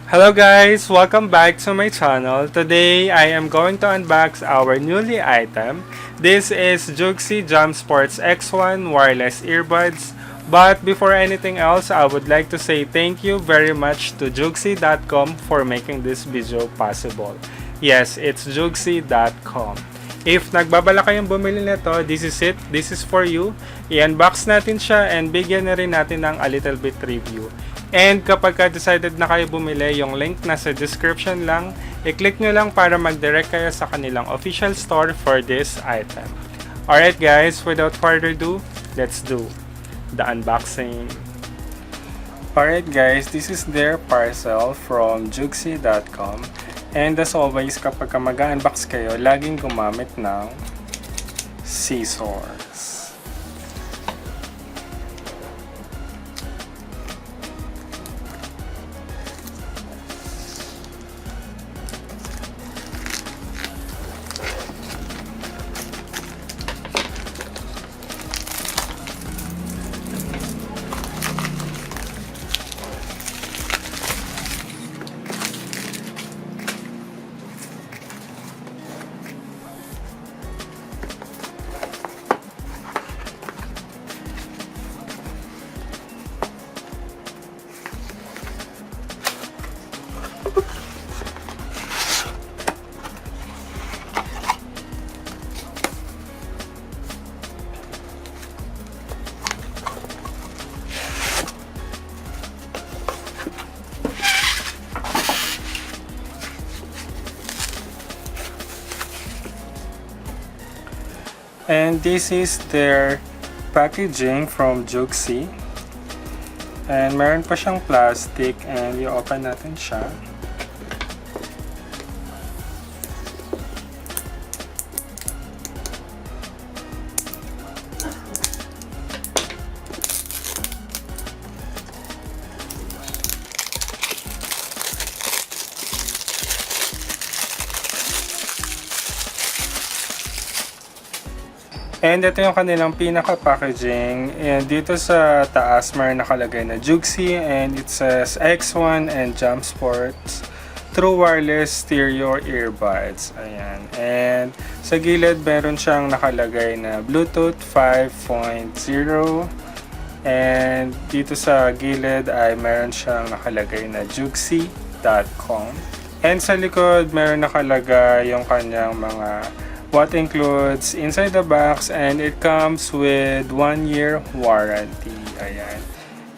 Hello guys! Welcome back to my channel. Today, I am going to unbox our newly item. This is JUXXE JamSports X1 Wireless Earbuds. But before anything else, I would like to say thank you very much to jooidesu.com for making this video possible. Yes, it's jooidesu.com. If nagbabala kayong bumili nito, this is it. This is for you. I-unbox natin siya and bigyan na rin natin ng a little bit review. And kapag decided na kayo bumili, yung link nasa description lang, i-click nyo lang para mag-direct kayo sa kanilang official store for this item. Alright guys, without further ado, let's do the unboxing. Alright guys, this is their parcel from jooidesu.com. And as always, kapag mag-unbox kayo, laging gumamit ng scissors. And this is their packaging from JUXXE. And meron pa siyang plastic and i-open natin siya. And ito yung kanilang pinaka-packaging. And dito sa taas, mayroon nakalagay na JUXXE and it says X1 and JamSports True Wireless Stereo Earbuds. Ayan. And sa gilid, meron siyang nakalagay na Bluetooth 5.0. And dito sa gilid ay meron siyang nakalagay na jooidesu.com. And sa likod, meron nakalagay yung kanyang mga what includes inside the box, and it comes with 1-year warranty. Ayan.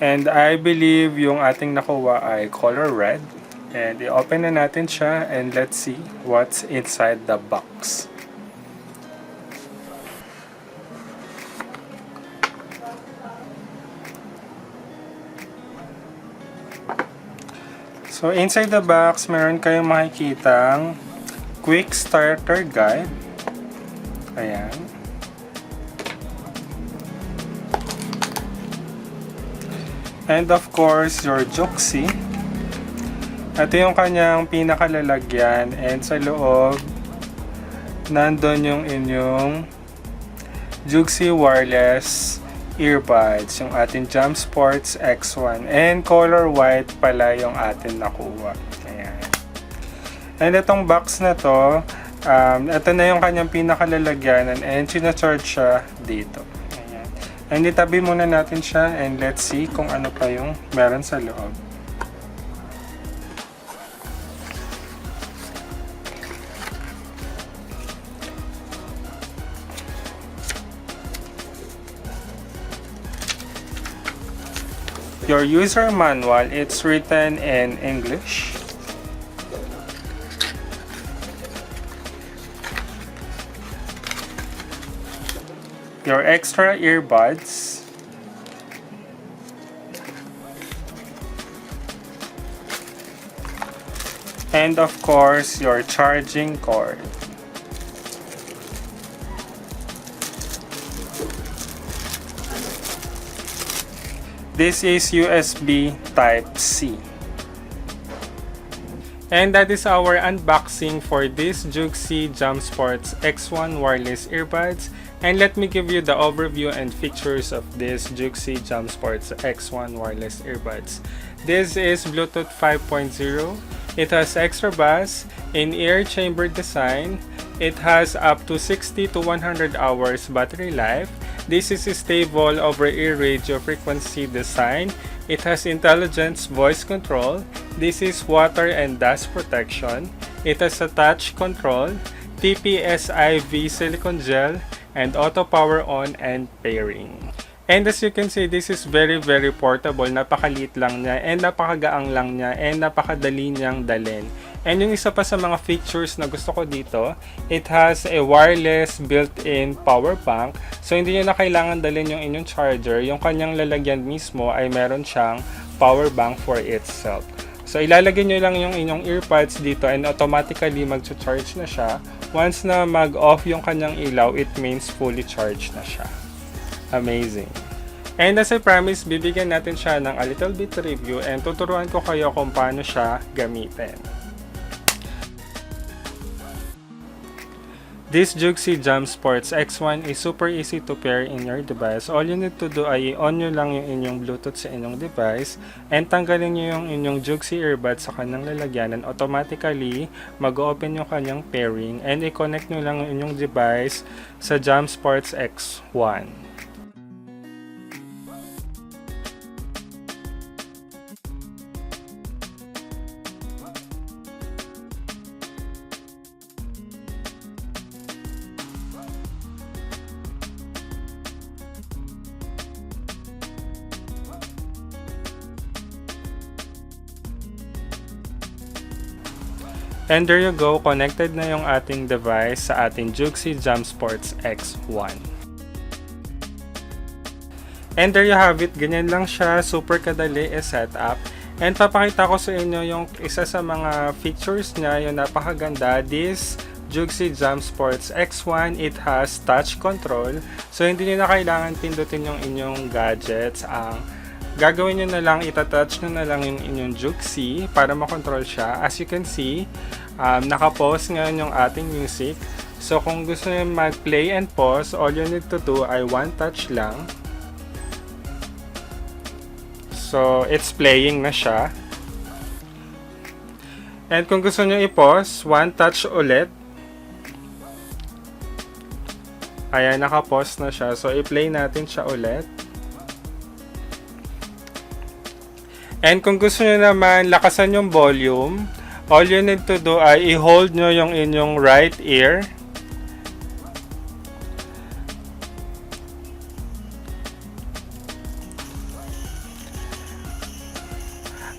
And I believe yung ating nakuha ay color red. And i-open na natin siya and let's see what's inside the box. So inside the box, meron kayong makikitang quick starter guide. Ayan. And of course, your JUXXE. Ito yung kanyang pinakalalagyan. And sa loob, nandun yung inyong JUXXE Wireless Earbuds. Yung ating JamSports X1. And color white pala yung atin nakuha. Ayan. And itong box na to, ito na yung kanyang pinakalalagyanan and sinacharge siya dito. Ayan. And itabi muna natin siya and let's see kung ano pa yung meron sa loob. Your user manual, it's written in English. Your extra earbuds, and of course your charging cord. This is USB Type-C. And that is our unboxing for this JUXXE JamSports X1 Wireless Earbuds. And let me give you the overview and features of this JUXXE JamSports X1 Wireless Earbuds. This is Bluetooth 5.0. It has extra bass, in-ear chamber design. It has up to 60 to 100 hours battery life. This is a stable over-ear radio frequency design. It has intelligent voice control. This is water and dust protection. It has a touch control, TPSIV silicone gel, and auto power on and pairing. And as you can see, this is very portable. Napakaliit lang niya and napakagaang lang niya and napakadali niyang dalhin. And yung isa pa sa mga features na gusto ko dito, it has a wireless built-in power bank. So hindi niyo na kailangan dalhin yung inyong charger. Yung kanyang lalagyan mismo ay meron siyang power bank for itself. So ilalagay niyo lang yung inyong earbuds dito and automatically mag-charge na siya. Once na mag-off yung kanyang ilaw, it means fully charged na siya. Amazing. And as I promised, bibigyan natin siya ng a little bit review and tuturuan ko kayo kung paano siya gamitin. This JUXXE JamSports X1 is super easy to pair in your device. All you need to do ay i-on nyo lang yung inyong Bluetooth sa inyong device and tanggalin nyo yung inyong JUXXE earbuds sa kanyang lalagyan and automatically mag-open yung kanyang pairing and i-connect nyo lang yung inyong device sa JamSports X1. And there you go, connected na yung ating device sa ating JUXXE JamSports X1. And there you have it, ganyan lang siya, super kadali i-set up. And papakita ko sa inyo yung isa sa mga features niya, yung napakaganda. This JUXXE JamSports X1, it has touch control. So hindi niyo na kailangan pindutin yung inyong gadgets. Ang gagawin nyo na lang, itatouch nyo na lang yung inyong JUXXE para makontrol siya. As you can see, naka-pause ngayon yung ating music. So kung gusto nyo mag-play and pause, all you need to do ay one touch lang. So it's playing na siya. And kung gusto nyo i-pause, one touch ulit. Ayan, naka-pause na siya. So i-play natin siya ulit. And kung gusto nyo naman lakasan yung volume, all you need to do ay i-hold nyo yung inyong right ear.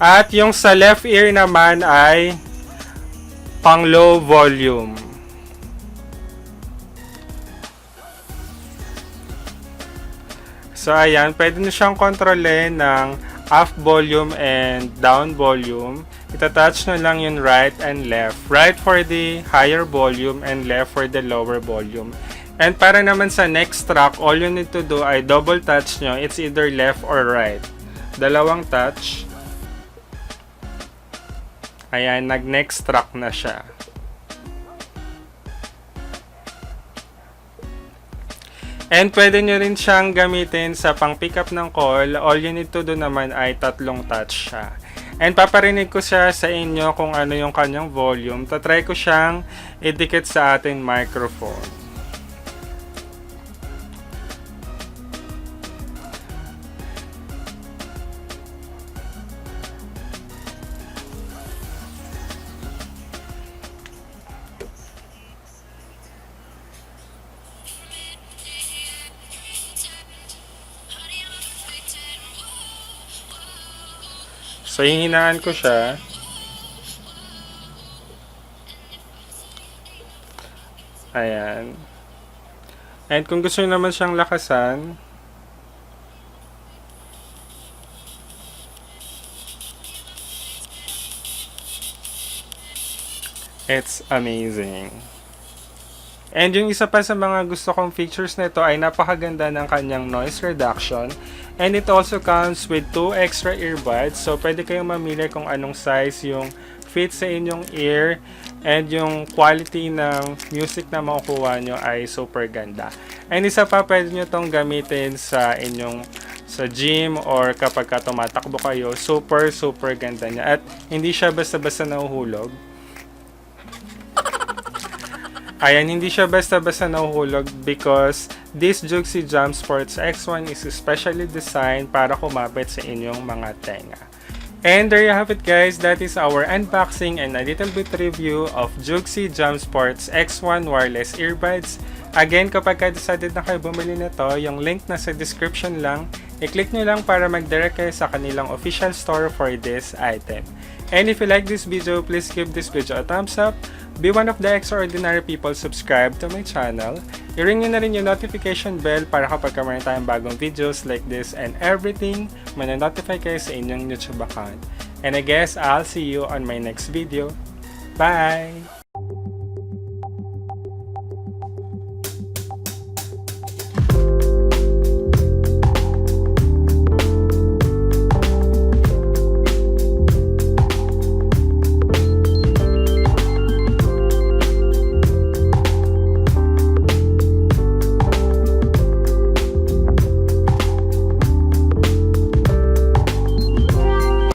At yung sa left ear naman ay pang low volume. So ayan, pwede nyo siyang kontrolin ng up volume and down volume. Itatouch na lang yung right and left. Right for the higher volume and left for the lower volume. And para naman sa next track, all you need to do ay double touch nyo. It's either left or right. Dalawang touch. Ayan, nag-next track na siya. And pwede nyo rin siyang gamitin sa pang-pick up ng call. All you need to do naman ay tatlong touch siya. And paparinig ko siya sa inyo kung ano yung kanyang volume. Tatry ko siyang idikit sa ating microphone. So, hihinaan ko siya. Ayan. And kung gusto nyo naman siyang lakasan, it's amazing. And yung isa pa sa mga gusto kong features nito ay napakaganda ng kanyang noise reduction. And it also comes with 2 extra earbuds. So pwede kayong mamili kung anong size yung fit sa inyong ear. And yung quality ng music na makukuha nyo ay super ganda. And isa pa, pwede nyo tong gamitin sa sa gym or kapag ka tumatakbo kayo. Super ganda niya. At hindi siya basta-basta nahuhulog. Ayan, hindi siya basta-basta nahuhulog because this JUXXE JamSports X1 is specially designed para kumapit sa inyong mga tenga. And there you have it guys, that is our unboxing and a little bit review of JUXXE JamSports X1 Wireless Earbuds. Again, kapag decided na kayo bumili nito, yung link na sa description lang, i-click nyo lang para mag-direct kayo sa kanilang official store for this item. And if you like this video, please give this video a thumbs up. Be one of the extraordinary people subscribe to my channel. I-ring nyo na rin yung notification bell para kapag meron tayong bagong videos like this and everything, mananotify kayo sa inyong YouTube account. And I guess I'll see you on my next video. Bye!